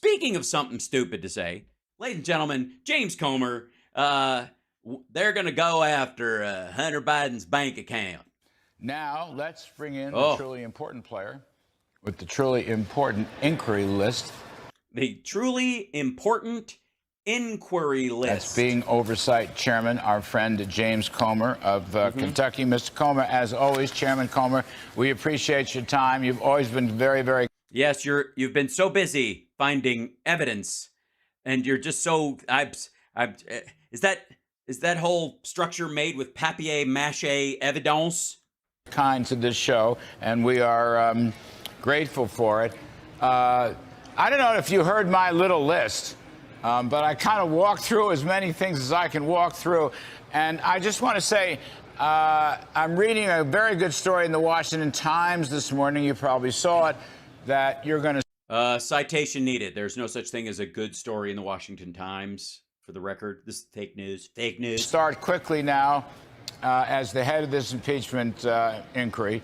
Speaking of something stupid to say, ladies and gentlemen, James Comer, they're going to go after Hunter Biden's bank account. Now, let's bring in the truly important player with the truly important inquiry list. The truly important inquiry list. That's being oversight chairman, our friend James Comer of Kentucky. Mr. Comer, as always, Chairman Comer, we appreciate your time. You've always been very, very... Yes, you've been so busy finding evidence, and you're just so... is that whole structure made with papier-mâché evidence? Kind to this show, and we are grateful for it. I don't know if you heard my little list, but I kind of walked through as many things as I can walk through. And I just want to say, I'm reading a very good story in the Washington Times this morning. You probably saw it, that you're going to... citation needed. There's no such thing as a good story in the Washington Times, for the record. This is fake news. Fake news. Start quickly now as the head of this impeachment inquiry.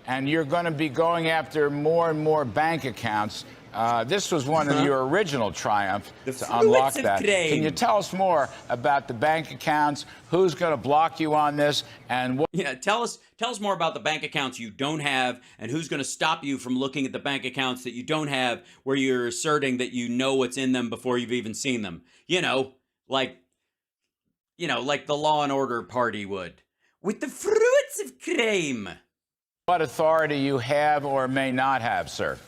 And you're going to be going after more and more bank accounts. This was one of your original triumphs to unlock that. Can you tell us more about the bank accounts? Who's going to block you on this? And what? Yeah, tell us more about the bank accounts you don't have, and who's going to stop you from looking at the bank accounts that you don't have, where you're asserting that you know what's in them before you've even seen them. Like the Law and Order party would, with the fruits of crime. What authority you have or may not have, sir?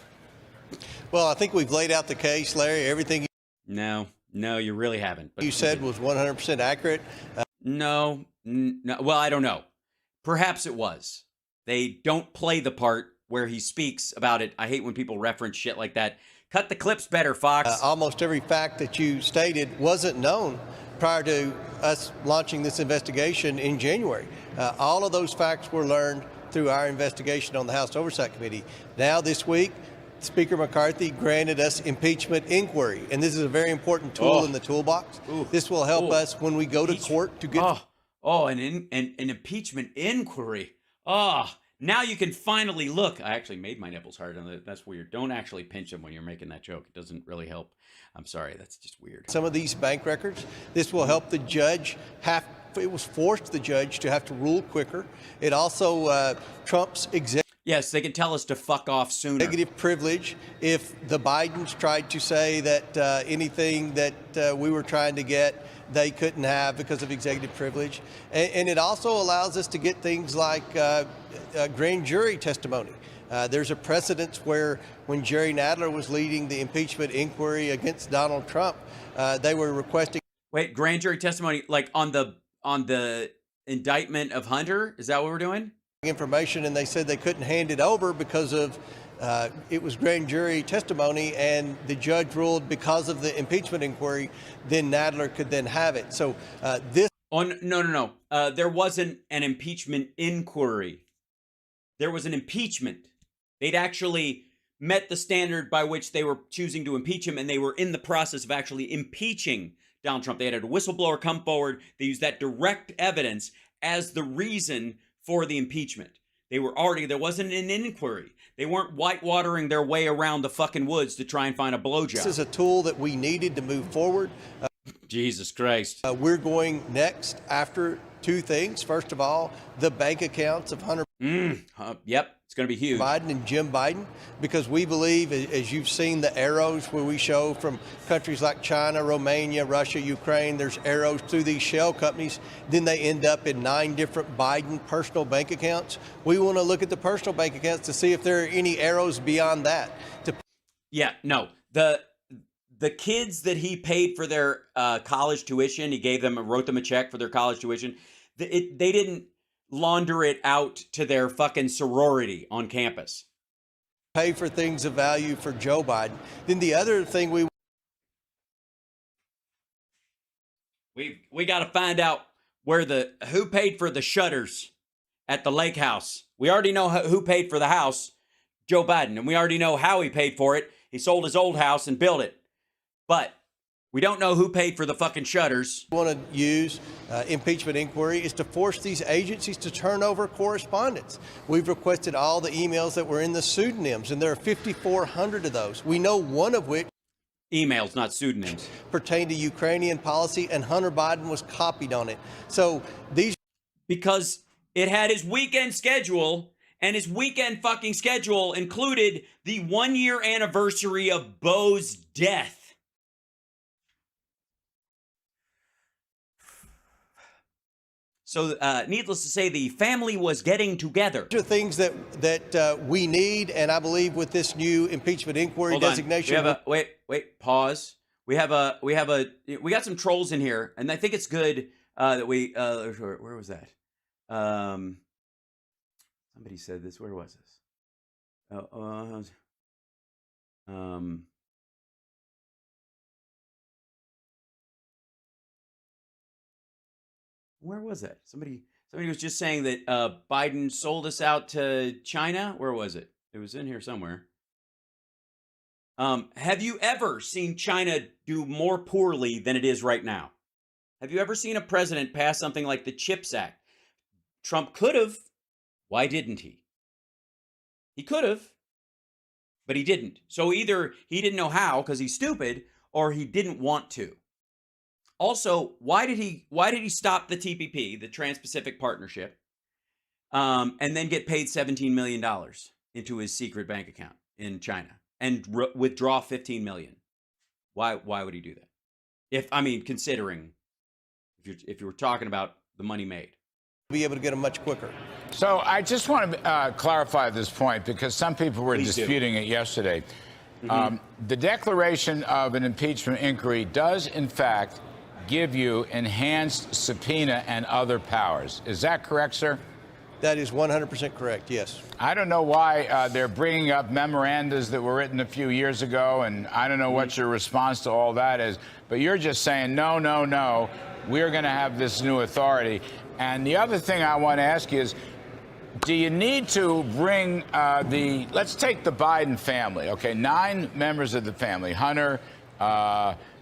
Well, I think we've laid out the case, Larry. Everything No, you really haven't. But you said was 100% accurate. No. Well, I don't know. Perhaps it was. They don't play the part where he speaks about it. I hate when people reference shit like that. Cut the clips better, Fox. Almost every fact that you stated wasn't known prior to us launching this investigation in January. All of those facts were learned through our investigation on the House Oversight Committee. Now, this week, Speaker McCarthy granted us impeachment inquiry, and this is a very important tool in the toolbox. This will help us when we go to court to get... an impeachment inquiry. Now you can finally look. I actually made my nipples hard on that. That's weird. Don't actually pinch them when you're making that joke. It doesn't really help. I'm sorry. That's just weird. Some of these bank records, this will help the judge it was forced the judge to have to rule quicker. It also trumps executive... Yes, they can tell us to fuck off sooner. Executive privilege. If the Bidens tried to say that anything that we were trying to get, they couldn't have because of executive privilege. And it also allows us to get things like grand jury testimony. There's a precedence where when Jerry Nadler was leading the impeachment inquiry against Donald Trump, they were requesting... Wait, grand jury testimony, like on the indictment of Hunter? Is that what we're doing? Information, and they said they couldn't hand it over because of it was grand jury testimony, and the judge ruled because of the impeachment inquiry, then Nadler could then have it. So this... No. There wasn't an impeachment inquiry. There was an impeachment. They'd actually met the standard by which they were choosing to impeach him, and they were in the process of actually impeaching Donald Trump. They had a whistleblower come forward. They used that direct evidence as the reason for the impeachment. There wasn't an inquiry. They weren't whitewatering their way around the fucking woods to try and find a blowjob. This is a tool that we needed to move forward. Jesus Christ. We're going next after two things. First of all, the bank accounts of Hunter Yep, it's going to be huge. Biden and Jim Biden, because we believe, as you've seen the arrows where we show from countries like China, Romania, Russia, Ukraine, there's arrows through these shell companies. Then they end up in 9 different Biden personal bank accounts. We want to look at the personal bank accounts to see if there are any arrows beyond that. Yeah, no. The kids that he paid for their college tuition, he wrote them a check for their college tuition. They didn't launder it out to their fucking sorority on campus. Pay for things of value for Joe Biden. Then the other thing we got to find out who paid for the shutters at the lake house. We already know who paid for the house, Joe Biden, and we already know how he paid for it. He sold his old house and built it. But we don't know who paid for the fucking shutters. We want to use impeachment inquiry is to force these agencies to turn over correspondence. We've requested all the emails that were in the pseudonyms, and there are 5,400 of those. We know one of which Emails, not pseudonyms. Pertain to Ukrainian policy, and Hunter Biden was copied on it. So these, because it had his weekend schedule, and his weekend fucking schedule included the 1-year anniversary of Bo's death. So, needless to say, the family was getting together. are things that we need, and I believe with this new impeachment inquiry Hold on. designation. We have wait, pause. We got some trolls in here, and I think it's good that we. Where was that? Somebody said this. Where was this? Where was that? Somebody was just saying that Biden sold us out to China. Where was it? It was in here somewhere. Have you ever seen China do more poorly than it is right now? Have you ever seen a president pass something like the CHIPS Act? Trump could have. Why didn't he? He could have, but he didn't. So either he didn't know how because he's stupid, or he didn't want to. Also, why did he stop the TPP, the Trans-Pacific Partnership, and then get paid $17 million into his secret bank account in China and withdraw $15 million? Why would he do that? Considering if you were talking about the money made, be able to get them much quicker. So I just want to clarify this point because some people were disputing it yesterday. The declaration of an impeachment inquiry does, in fact, give you enhanced subpoena and other powers. Is that correct, sir? That is 100% correct, yes. I don't know why they're bringing up memorandas that were written a few years ago, and I don't know what your response to all that is, but you're just saying, no, no, no, we're going to have this new authority. And the other thing I want to ask you is, do you need to bring let's take the Biden family, okay, 9 members of the family, Hunter,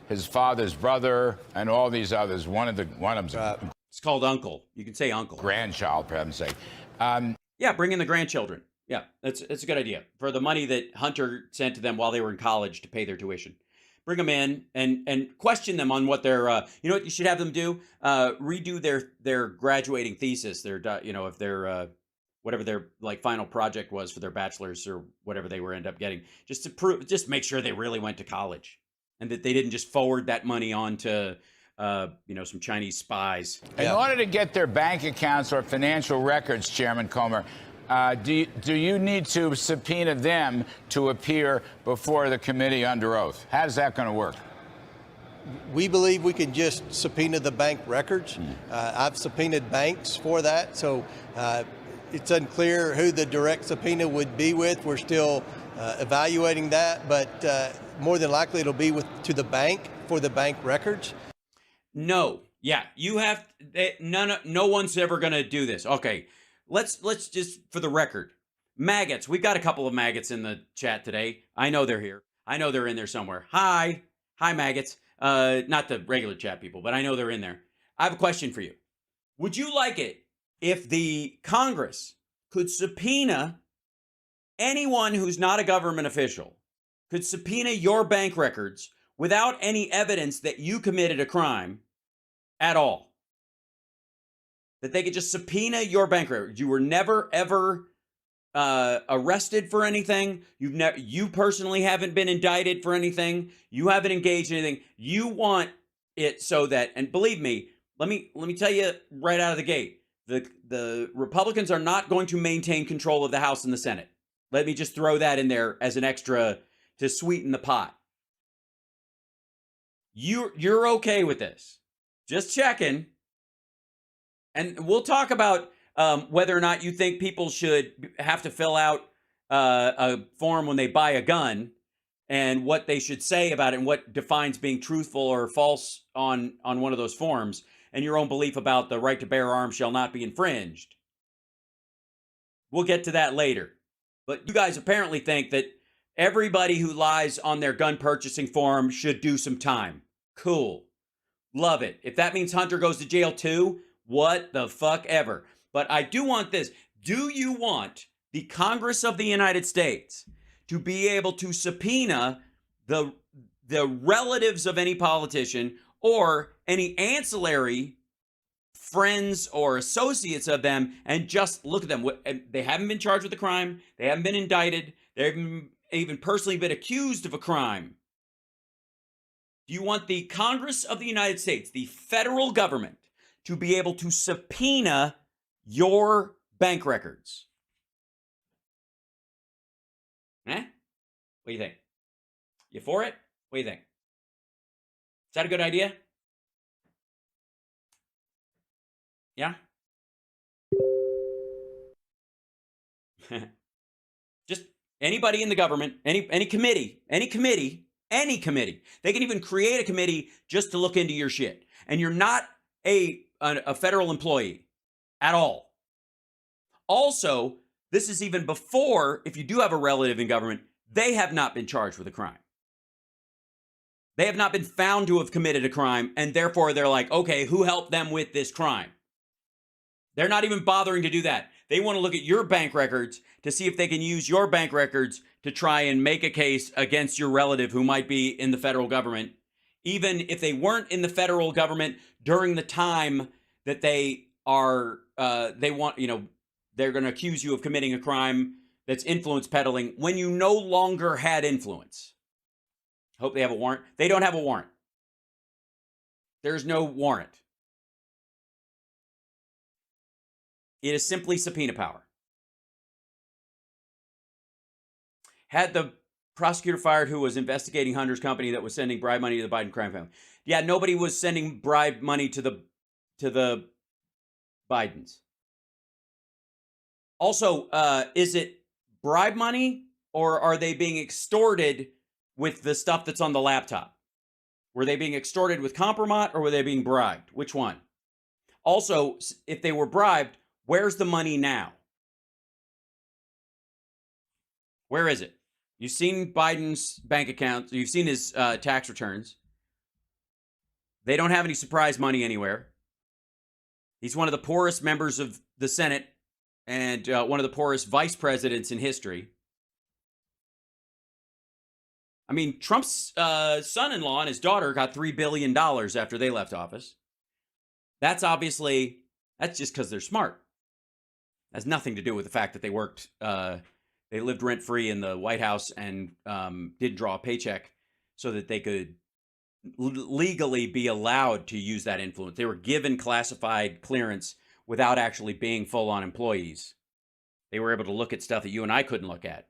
his father's brother, and all these others. One of them's it's called uncle. You can say uncle. Grandchild, for heaven's sake. Yeah, bring in the grandchildren. Yeah, it's a good idea. For the money that Hunter sent to them while they were in college to pay their tuition. Bring them in and question them on what their, you know what you should have them do? Redo their graduating thesis, if their, whatever their like final project was for their bachelor's or whatever they end up getting, just make sure they really went to college. And that they didn't just forward that money on to, some Chinese spies. In order to get their bank accounts or financial records, Chairman Comer, do you need to subpoena them to appear before the committee under oath? How's that going to work? We believe we can just subpoena the bank records. I've subpoenaed banks for that, so it's unclear who the direct subpoena would be with. We're still evaluating that, but more than likely it'll be to the bank for the bank records. No, yeah, you have no one's ever going to do this. Okay, let's just for the record, maggots. We've got a couple of maggots in the chat today. I know they're here. I know they're in there somewhere. Hi maggots. Not the regular chat people, but I know they're in there. I have a question for you. Would you like it if the Congress could subpoena anyone who's not a government official, could subpoena your bank records without any evidence that you committed a crime at all? That they could just subpoena your bank records. You were never, ever arrested for anything. You personally haven't been indicted for anything. You haven't engaged in anything. You want it so that, and believe me, let me tell you right out of the gate, the Republicans are not going to maintain control of the House and the Senate. Let me just throw that in there as an extra to sweeten the pot. You're okay with this? Just checking. And we'll talk about whether or not you think people should have to fill out a form when they buy a gun and what they should say about it and what defines being truthful or false on one of those forms, and your own belief about the right to bear arms shall not be infringed. We'll get to that later. But you guys apparently think that everybody who lies on their gun purchasing form should do some time. Cool. Love it. If that means Hunter goes to jail too, what the fuck ever. But I do want this. Do you want the Congress of the United States to be able to subpoena the the relatives of any politician or any ancillary friends or associates of them and just look at them. They haven't been charged with a crime. They haven't been indicted. They haven't even personally been accused of a crime. Do you want the Congress of the United States, the federal government, to be able to subpoena your bank records? What do you think? You for it? What do you think? Is that a good idea? Yeah? Just anybody in the government, any committee, they can even create a committee just to look into your shit. And you're not a federal employee at all. Also, this is even before, if you do have a relative in government, they have not been charged with a crime. They have not been found to have committed a crime, and therefore they're like, okay, who helped them with this crime? They're not even bothering to do that. They want to look at your bank records to see if they can use your bank records to try and make a case against your relative who might be in the federal government, even if they weren't in the federal government during the time that they are, they're going to accuse you of committing a crime that's influence peddling when you no longer had influence. Hope they have a warrant. They don't have a warrant. There's no warrant. It is simply subpoena power. Had the prosecutor fired who was investigating Hunter's company that was sending bribe money to the Biden crime family? Yeah, nobody was sending bribe money to the Bidens. Also, is it bribe money or are they being extorted with the stuff that's on the laptop? Were they being extorted with compromise or were they being bribed? Which one? Also, if they were bribed, where's the money now? Where is it? You've seen Biden's bank accounts. You've seen his tax returns. They don't have any surprise money anywhere. He's one of the poorest members of the Senate and one of the poorest vice presidents in history. I mean, Trump's son-in-law and his daughter got $3 billion after they left office. That's just because they're smart. Has nothing to do with the fact that they worked, they lived rent-free in the White House and didn't draw a paycheck so that they could legally be allowed to use that influence. They were given classified clearance without actually being full-on employees. They were able to look at stuff that you and I couldn't look at.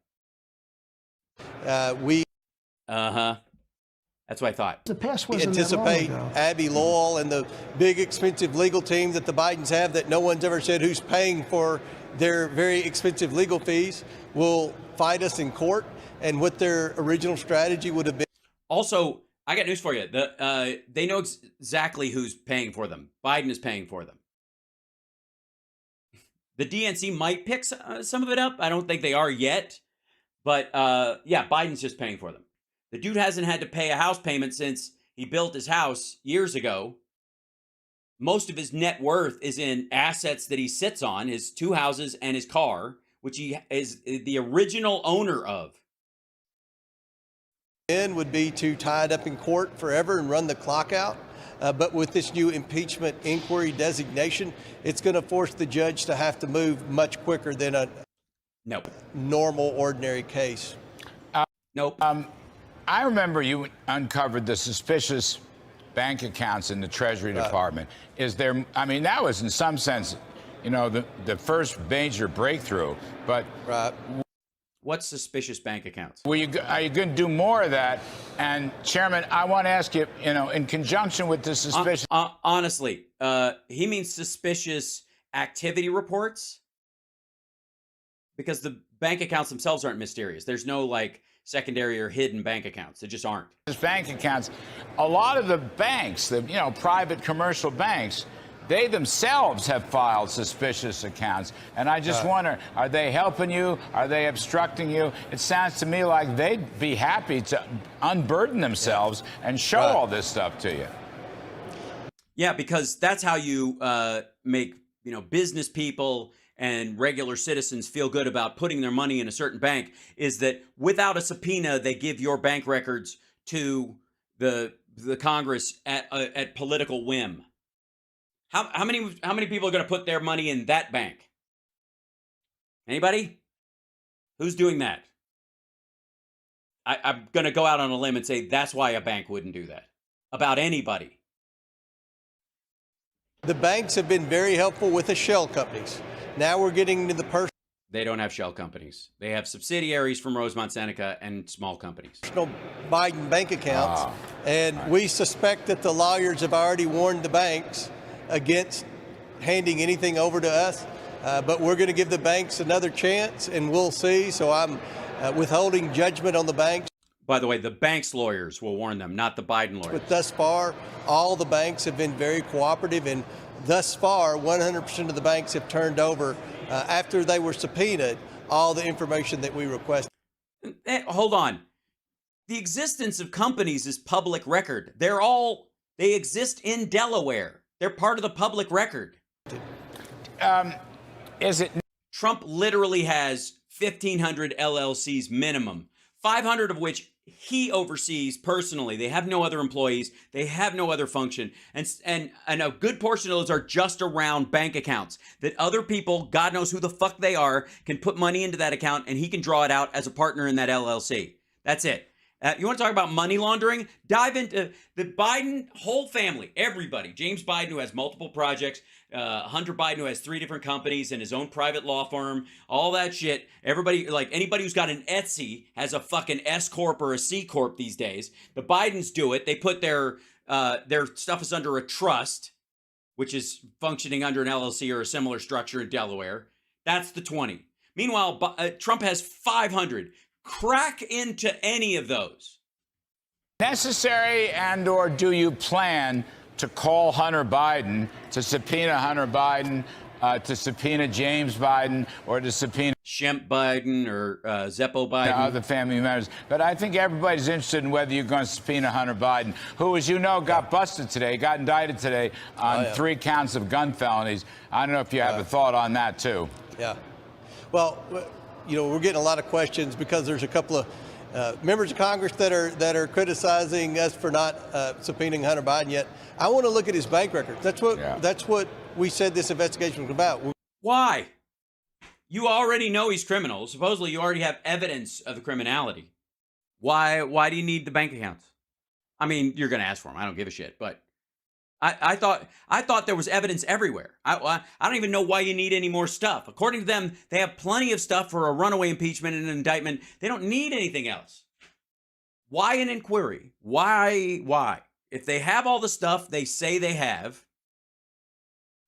That's what I thought. The past wasn't Anticipate that long ago. Abby Lowell and the big expensive legal team that the Bidens have that no one's ever said who's paying for their very expensive legal fees will fight us in court, and what their original strategy would have been. Also, I got news for you. They know exactly who's paying for them. Biden is paying for them. The DNC might pick some of it up. I don't think they are yet. But yeah, Biden's just paying for them. The dude hasn't had to pay a house payment since he built his house years ago. Most of his net worth is in assets that he sits on, his 2 houses and his car, which he is the original owner of. Would be to tie it up in court forever and run the clock out. But with this new impeachment inquiry designation, it's going to force the judge to have to move much quicker than a normal, ordinary case. Nope. I remember you uncovered the suspicious bank accounts in the Treasury Department. That was in some sense, the first major breakthrough. But what's suspicious bank accounts? Are you going to do more of that? And Chairman, I want to ask you, in conjunction with the suspicious. Honestly, he means suspicious activity reports, because the bank accounts themselves aren't mysterious. There's no secondary or hidden bank accounts. They just aren't. Bank accounts. A lot of the banks, private commercial banks, they themselves have filed suspicious accounts. And I just wonder, are they helping you? Are they obstructing you? It sounds to me like they'd be happy to unburden themselves and show all this stuff to you. Yeah, because that's how you make, business people and regular citizens feel good about putting their money in a certain bank, is that without a subpoena, they give your bank records to the Congress at political whim. How many people are going to put their money in that bank? Anybody? Who's doing that? I'm going to go out on a limb and say that's why a bank wouldn't do that about anybody. The banks have been very helpful with the shell companies. Now we're getting to the personal. They don't have shell companies. They have subsidiaries from Rosemont Seneca and small companies. Biden bank accounts. And we suspect that the lawyers have already warned the banks against handing anything over to us. But we're going to give the banks another chance, and we'll see. So I'm withholding judgment on the banks. By the way, the bank's lawyers will warn them, not the Biden lawyers. But thus far, all the banks have been very cooperative, and thus far, 100% of the banks have turned over, after they were subpoenaed, all the information that we requested. Hold on. The existence of companies is public record. They exist in Delaware. They're part of the public record. Is it? Trump literally has 1,500 LLCs minimum, 500 of which he oversees personally. They have no other employees. They have no other function. And a good portion of those are just around bank accounts that other people, God knows who the fuck they are, can put money into that account and he can draw it out as a partner in that LLC. That's it. You want to talk about money laundering? Dive into the Biden whole family, everybody. James Biden, who has multiple projects, Hunter Biden, who has 3 different companies and his own private law firm, all that shit. Everybody, like anybody who's got an Etsy has a fucking S Corp or a C Corp these days. The Bidens do it. They put their stuff is under a trust, which is functioning under an LLC or a similar structure in Delaware. That's the 20. Meanwhile, Trump has 500. Crack into any of those. Necessary, and or do you plan to call Hunter Biden, to subpoena Hunter Biden, to subpoena James Biden, or to subpoena Shemp Biden or Zeppo Biden? Other family members. But I think everybody's interested in whether you're going to subpoena Hunter Biden, who, as you know, got busted today, got indicted today on 3 counts of gun felonies. I don't know if you have a thought on that, too. Yeah. Well, you know, we're getting a lot of questions because there's a couple of members of Congress that are criticizing us for not subpoenaing Hunter Biden yet. I want to look at his bank records. That's what we said this investigation was about. Why? You already know he's criminal. Supposedly, you already have evidence of the criminality. Why do you need the bank accounts? I mean, you're going to ask for them. I don't give a shit. But I thought there was evidence everywhere. I don't even know why you need any more stuff. According to them, they have plenty of stuff for a runaway impeachment and an indictment. They don't need anything else. Why an inquiry? Why? If they have all the stuff they say they have,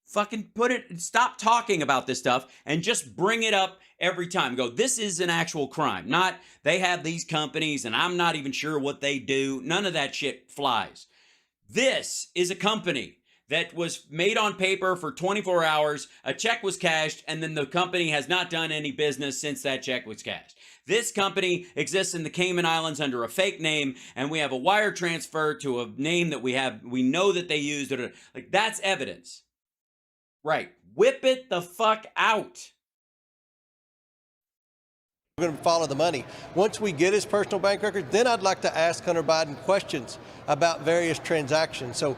fucking stop talking about this stuff and just bring it up every time. Go, this is an actual crime. Not, they have these companies and I'm not even sure what they do. None of that shit flies. This is a company that was made on paper for 24 hours, a check was cashed, and then the company has not done any business since that check was cashed. This company exists in the Cayman Islands under a fake name, and we have a wire transfer to a name that we know that they used. Like, that's evidence. Right. Whip it the fuck out. We're going to follow the money. Once we get his personal bank record, then I'd like to ask Hunter Biden questions about various transactions. So,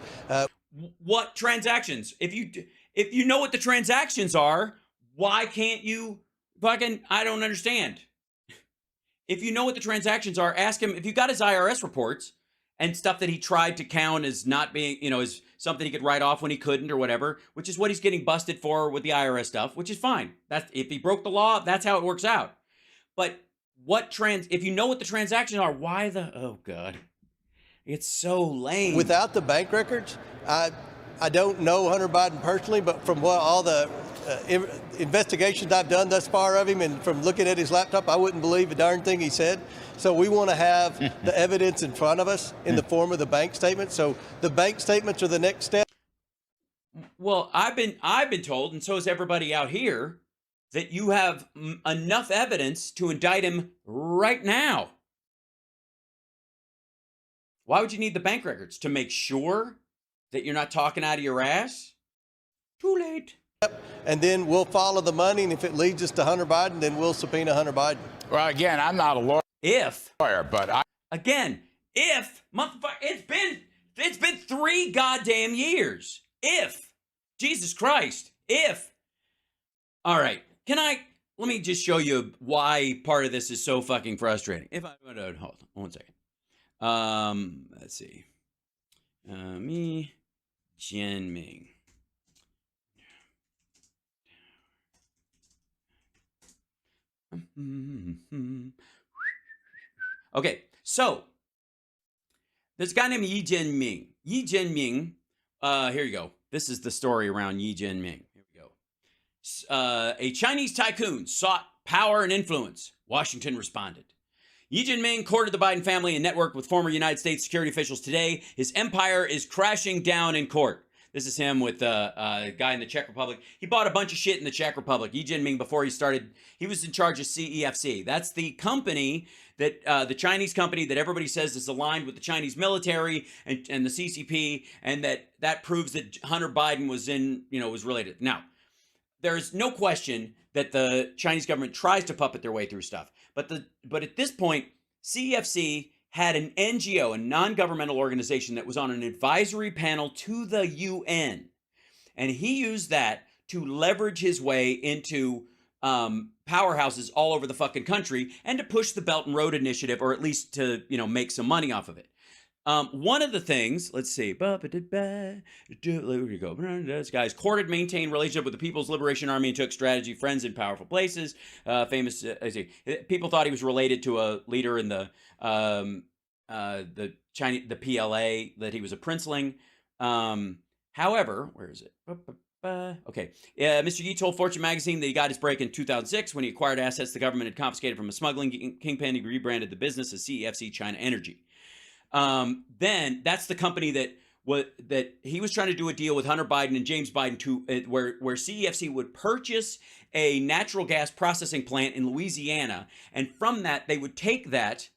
what transactions? If you know what the transactions are, why can't you fucking? I don't understand. If you know what the transactions are, ask him. If you got his IRS reports and stuff that he tried to count as not being, as something he could write off when he couldn't or whatever, which is what he's getting busted for with the IRS stuff, which is fine. That's if he broke the law, that's how it works out. But if you know what the transactions are, oh God, it's so lame. Without the bank records, I don't know Hunter Biden personally, but from all the investigations I've done thus far of him and from looking at his laptop, I wouldn't believe a darn thing he said. So we want to have the evidence in front of us in the form of the bank statement. So the bank statements are the next step. Well, I've been told, and so is everybody out here, that you have enough evidence to indict him right now. Why would you need the bank records? To make sure that you're not talking out of your ass? Too late. And then we'll follow the money, and if it leads us to Hunter Biden, then we'll subpoena Hunter Biden. Well, again, I'm not a lawyer. If, But again, If, motherfucker, it's been 3 goddamn years. If, Jesus Christ, if. All right, let me just show you why part of this is so fucking frustrating. Hold on 1 second. Let's see. Me, Jianming. Okay, so there's a guy named Yi Jianming. Yi Jianming, here you go. This is the story around Yi Jianming. Here we go. A Chinese tycoon sought power and influence. Washington responded. Yi Jianming courted the Biden family and networked with former United States security officials. Today, his empire is crashing down in court. This is him with a guy in the Czech Republic. He bought a bunch of shit in the Czech Republic. Yi Jianming, before he was in charge of CEFC. That's the company that, the Chinese company that everybody says is aligned with the Chinese military and the CCP, and that proves that Hunter Biden was related. Now, there's no question that the Chinese government tries to puppet their way through stuff. But at this point, CEFC had an NGO, a non-governmental organization that was on an advisory panel to the UN. And he used that to leverage his way into powerhouses all over the fucking country and to push the Belt and Road Initiative, or at least to, make some money off of it. One of the things, let's see, there we go. This guy's courted, maintained relationship with the People's Liberation Army and took strategy, friends in powerful places. Famous, people thought he was related to a leader in the PLA, that he was a princeling. However, where is it? Okay. Mr. Yi told Fortune magazine that he got his break in 2006 when he acquired assets the government had confiscated from a smuggling kingpin. He rebranded the business as CEFC China Energy. Then that's the company that he was trying to do a deal with Hunter Biden and James Biden to where CEFC would purchase a natural gas processing plant in Louisiana, and from that they would take that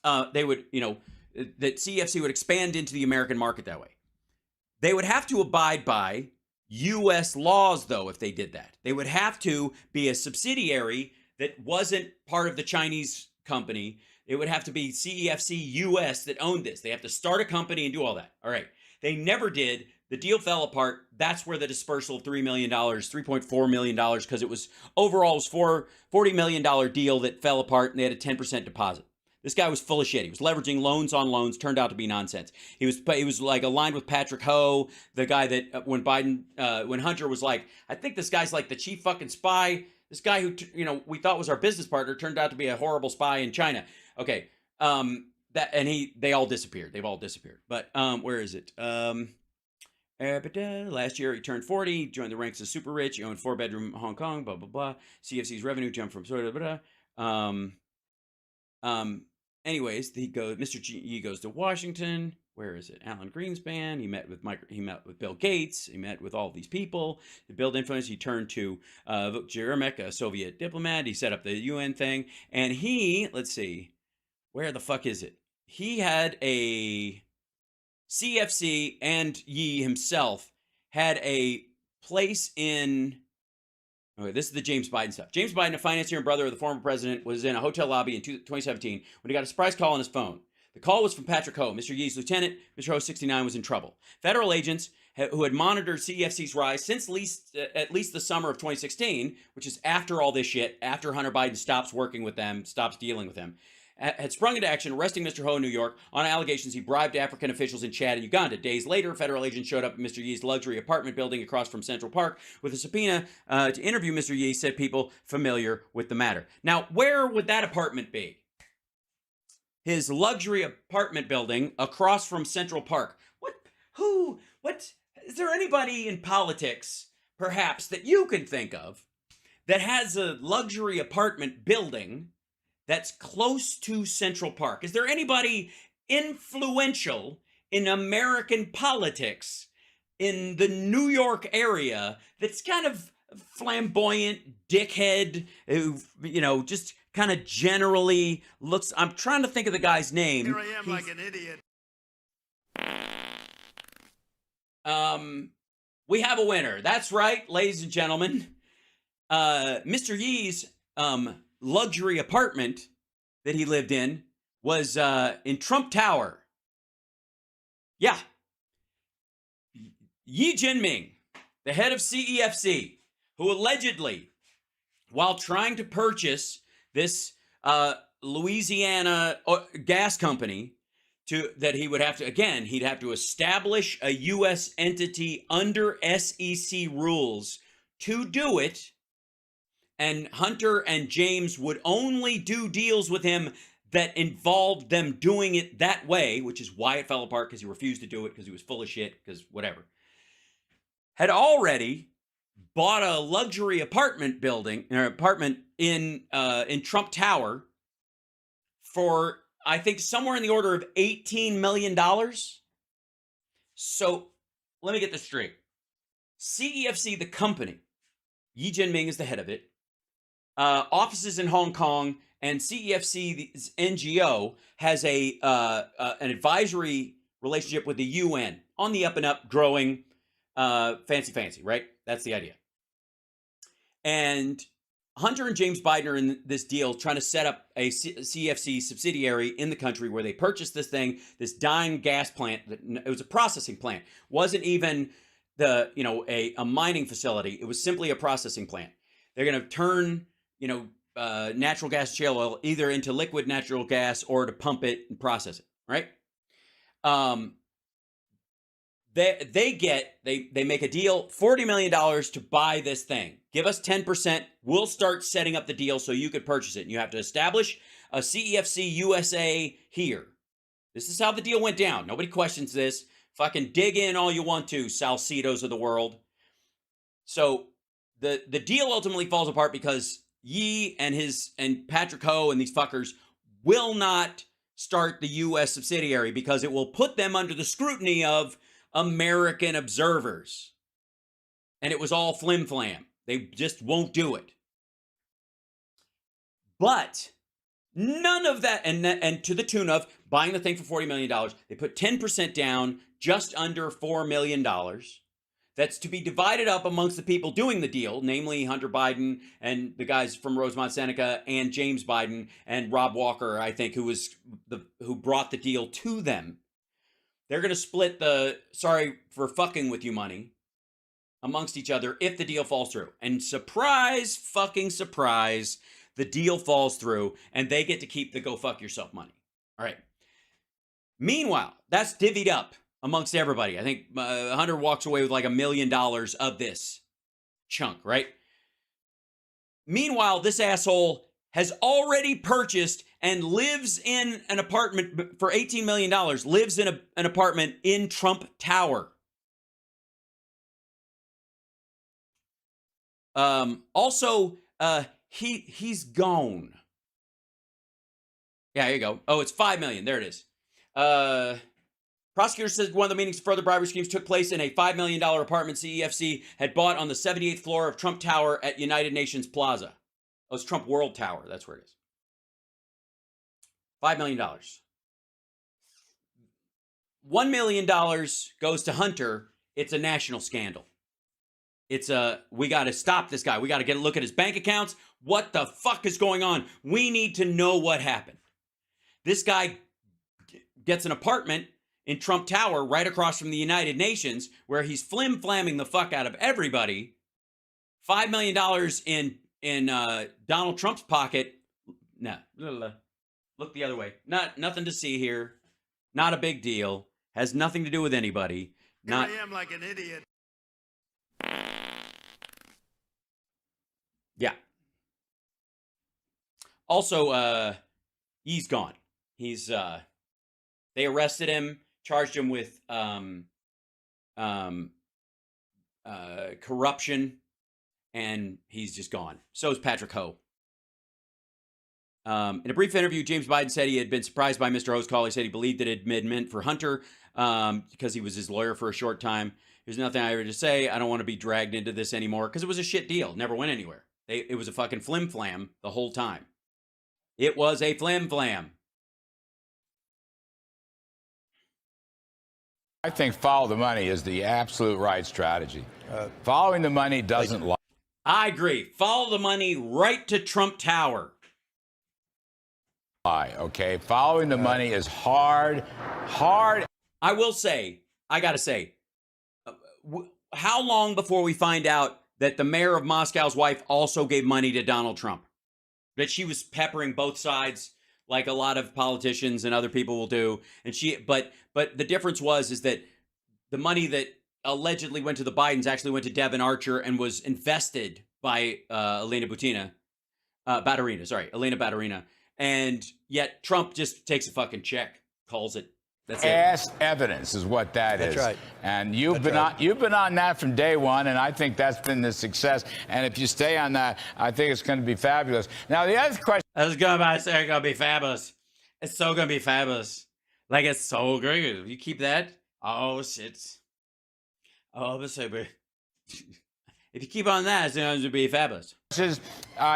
that CEFC would expand into the American market that way. They would have to abide by U.S. laws, though, if they did that. They would have to be a subsidiary that wasn't part of the Chinese company. It would have to be CEFC US that owned this. They have to start a company and do all that. All right. They never did. The deal fell apart. That's where the dispersal of $3 million, $3.4 million, because it was overall $40 million deal that fell apart, and they had a 10% deposit. This guy was full of shit. He was leveraging loans on loans. Turned out to be nonsense. He was like aligned with Patrick Ho, the guy that when Hunter was like, I think this guy's like the chief fucking spy. This guy who we thought was our business partner turned out to be a horrible spy in China. Okay, they all disappeared. They've all disappeared. But where is it? Last year he turned 40, joined the ranks of super rich. He owned 4-bedroom Hong Kong. Blah blah blah. CFC's revenue jumped from sort of Anyways, Mr. Yi goes to Washington. Where is it? Alan Greenspan. He met with Bill Gates. He met with all these people to build influence. He turned to Jeremek, a Soviet diplomat. He set up the UN thing. And let's see, where the fuck is it? He had a CFC, and Yi himself had a place in. Okay, this is the James Biden stuff. James Biden, a financier and brother of the former president, was in a hotel lobby in 2017 when he got a surprise call on his phone. The call was from Patrick Ho, Mr. Yi's lieutenant. Mr. Ho, 69, was in trouble. Federal agents who had monitored CEFC's rise since at least the summer of 2016, which is after all this shit, after Hunter Biden stops working with them, stops dealing with them, had sprung into action, arresting Mr. Ho in New York on allegations he bribed African officials in Chad and Uganda. Days later, federal agents showed up at Mr. Yi's luxury apartment building across from Central Park with a subpoena to interview Mr. Yi, said people familiar with the matter. Now, where would that apartment be? His luxury apartment building across from Central Park. What? Is there anybody in politics, perhaps, that you can think of that has a luxury apartment building that's close to Central Park? Is there anybody influential in American politics in the New York area that's kind of flamboyant dickhead who, just kind of generally looks... I'm trying to think of the guy's name. Here I am like an idiot. We have a winner. That's right, ladies and gentlemen. Mr. Yi's luxury apartment that he lived in was in Trump Tower. Yeah. Yi Jinming, the head of CEFC, who allegedly, while trying to purchase this Louisiana gas company, that he would have to, again, he'd have to establish a U.S. entity under SEC rules to do it. And Hunter and James would only do deals with him that involved them doing it that way, which is why it fell apart, because he refused to do it, because he was full of shit, because whatever. Had already bought a luxury apartment in Trump Tower for, I think, somewhere in the order of $18 million. So let me get this straight. CEFC, the company, Yi Jinming is the head of it, offices in Hong Kong, and CEFC, the NGO, has an advisory relationship with the UN on the up and up, growing, fancy, right? That's the idea. And Hunter and James Biden are in this deal trying to set up a CEFC subsidiary in the country where they purchased this thing, this dying gas plant. It was a processing plant. Wasn't even a mining facility. It was simply a processing plant. They're going to turn, natural gas shale oil either into liquid natural gas or to pump it and process it, right? They make a deal, $40 million to buy this thing. Give us 10%. We'll start setting up the deal so you could purchase it. And you have to establish a CEFC USA here. This is how the deal went down. Nobody questions this. Fucking dig in all you want to, Salcidos of the world. So the deal ultimately falls apart because Yi and Patrick Ho and these fuckers will not start the U.S. subsidiary because it will put them under the scrutiny of American observers. And it was all flim-flam. They just won't do it. But none of that, and to the tune of buying the thing for $40 million, they put 10% down, just under $4 million. That's to be divided up amongst the people doing the deal, namely Hunter Biden and the guys from Rosemont Seneca and James Biden and Rob Walker, I think, who brought the deal to them. They're going to split the sorry for fucking with you money amongst each other if the deal falls through. And surprise, fucking surprise, the deal falls through and they get to keep the go fuck yourself money. All right. Meanwhile, that's divvied up amongst everybody. I think Hunter walks away with like $1 million of this chunk, right? Meanwhile, this asshole has already purchased and lives in an apartment for $18 million, lives in an apartment in Trump Tower. Also, he's gone. Yeah, here you go. Oh, it's $5 million. There it is. Prosecutor says one of the meetings further bribery schemes took place in a $5 million apartment CEFC had bought on the 78th floor of Trump Tower at United Nations Plaza. Oh, it's Trump World Tower. That's where it is. $5 million. $1 million goes to Hunter. It's a national scandal. We got to stop this guy. We got to get a look at his bank accounts. What the fuck is going on? We need to know what happened. This guy gets an apartment in Trump Tower right across from the United Nations where he's flim-flamming the fuck out of everybody. $5 million in Donald Trump's pocket. No, look the other way. Nothing to see here. Not a big deal. Has nothing to do with anybody. I am like an idiot. Yeah. Also, he's gone. They arrested him, charged him with corruption, and he's just gone. So is Patrick Ho. In a brief interview, James Biden said he had been surprised by Mr. Ho's call. He said he believed it had been meant for Hunter because he was his lawyer for a short time. There's nothing I ever to say. I don't want to be dragged into this anymore because it was a shit deal. Never went anywhere. It was a fucking flim-flam the whole time. It was a flim-flam. I think follow the money is the absolute right strategy. Following the money doesn't lie. I agree. Follow the money right to Trump Tower. Okay, following the money is hard. I will say, I gotta say, how long before we find out that the mayor of Moscow's wife also gave money to Donald Trump? That she was peppering both sides like a lot of politicians and other people will do. And but the difference is that the money that allegedly went to the Bidens actually went to Devin Archer and was invested by Elena Baturina. And yet Trump just takes a fucking check, calls it. That's Ass evidence is what that is. That's right. And you've been on that from day one, and I think that's been the success. And if you stay on that, I think it's going to be fabulous. Now, the other question. It's gonna be fabulous. It's so gonna be fabulous. Like, it's so great. You keep that. Oh shit. Oh, but so if you keep on that, it's going to be fabulous.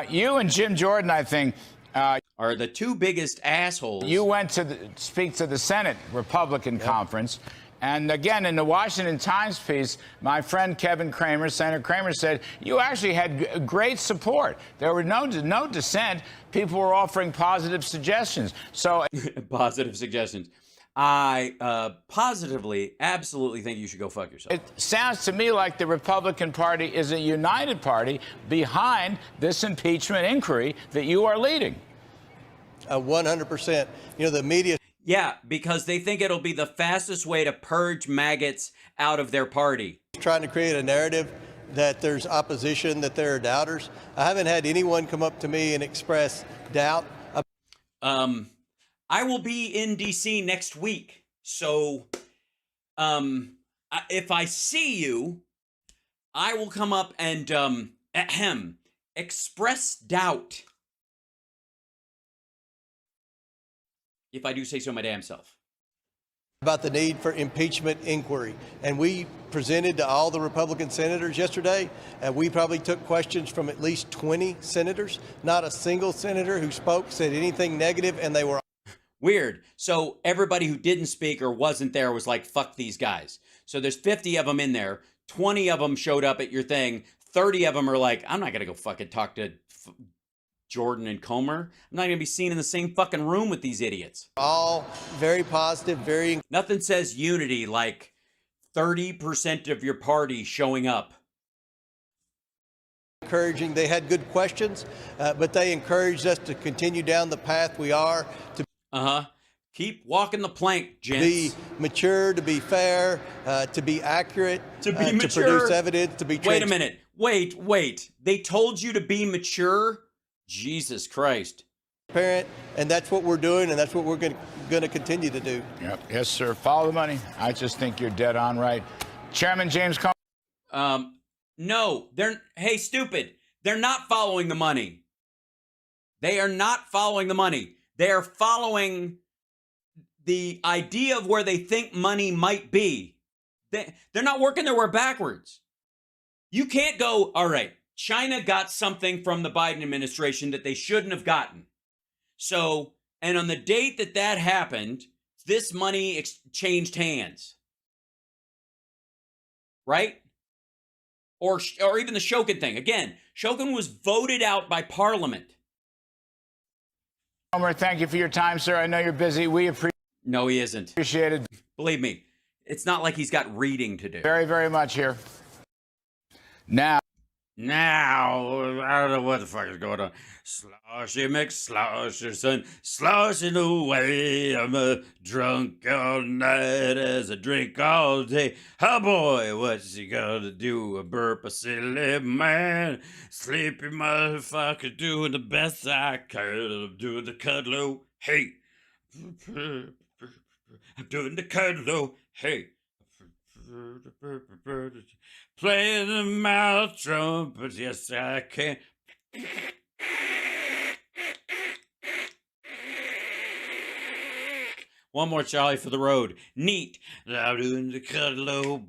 You and Jim Jordan, I think, are the two biggest assholes. You went to speak to the Senate Republican conference. And again, in the Washington Times piece, my friend Kevin Kramer, Senator Kramer, said you actually had great support. There were no dissent. People were offering positive suggestions. So positive suggestions. I positively, absolutely think you should go fuck yourself. It sounds to me like the Republican Party is a united party behind this impeachment inquiry that you are leading. 100%. You know, the media. Yeah, because they think it'll be the fastest way to purge maggots out of their party. Trying to create a narrative that there's opposition, that there are doubters. I haven't had anyone come up to me and express doubt. I will be in D.C. next week, so if I see you, I will come up and express doubt. If I do say so my damn self. About the need for impeachment inquiry. And we presented to all the Republican senators yesterday, and we probably took questions from at least 20 senators. Not a single senator who spoke said anything negative, and they were weird. So everybody who didn't speak or wasn't there was like, fuck these guys. So there's 50 of them in there. 20 of them showed up at your thing. 30 of them are like, I'm not going to go fucking talk to Jordan and Comer. I'm not going to be seen in the same fucking room with these idiots. All very positive, very... Nothing says unity like 30% of your party showing up. Encouraging. They had good questions, but they encouraged us to continue down the path we are. To Keep walking the plank, gents. Be mature, to be fair, to be accurate, to be mature, to produce evidence, to be Wait a minute. Wait. They told you to be mature? Jesus Christ. Parent, and that's what we're doing, and that's what we're going to continue to do. Yep. Yes, sir. Follow the money. I just think you're dead on right. Chairman James Comer. No, hey, stupid. They're not following the money. They are not following the money. They are following the idea of where they think money might be. They're not working their way backwards. You can't go, all right, China got something from the Biden administration that they shouldn't have gotten. So, and on the date that happened, this money changed hands. Right? Or even the Shokin thing. Again, Shokin was voted out by Parliament. Comer, thank you for your time, sir. I know you're busy. We appreciate it. No, he isn't. Appreciate it. Believe me, it's not like he's got reading to do. Very, very much here. Now, I don't know what the fuck is going on. Sloshy McSlosher, son, sloshing away. I'm a drunk all night as I drink all day. Oh boy, what's he gonna do? A burp, a silly man. Sleepy motherfucker, doing the best I can. I'm doing the Kudlow. Hey. I'm doing the Kudlow. Hey. Play the mouth trumpet, yes I can. One more, Charlie, for the road. Neat. I'm doing the Kudlow.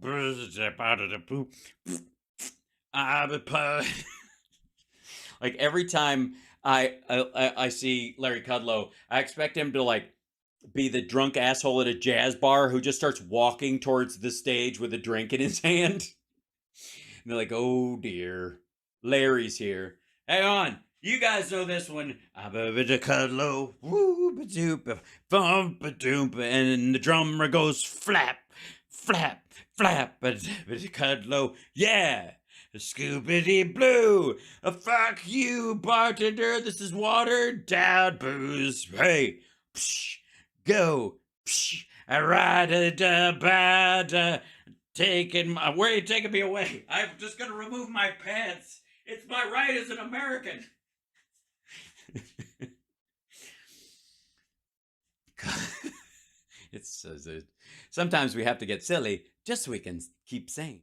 Like every time I see Larry Kudlow, I expect him to like be the drunk asshole at a jazz bar who just starts walking towards the stage with a drink in his hand. And they're like, oh dear, Larry's here. Hang on, You guys know this one. Kudlow, woo-ba-doop, bump-a-doop, and the drummer goes flap, flap, flap, Kudlow, yeah. Scoopity blue, fuck you, bartender. This is watered down booze. Hey, psh, go, psh, I ride it bad. Where are you taking me away? I'm just gonna remove my pants. It's my right as an American. Sometimes we have to get silly just so we can keep sane.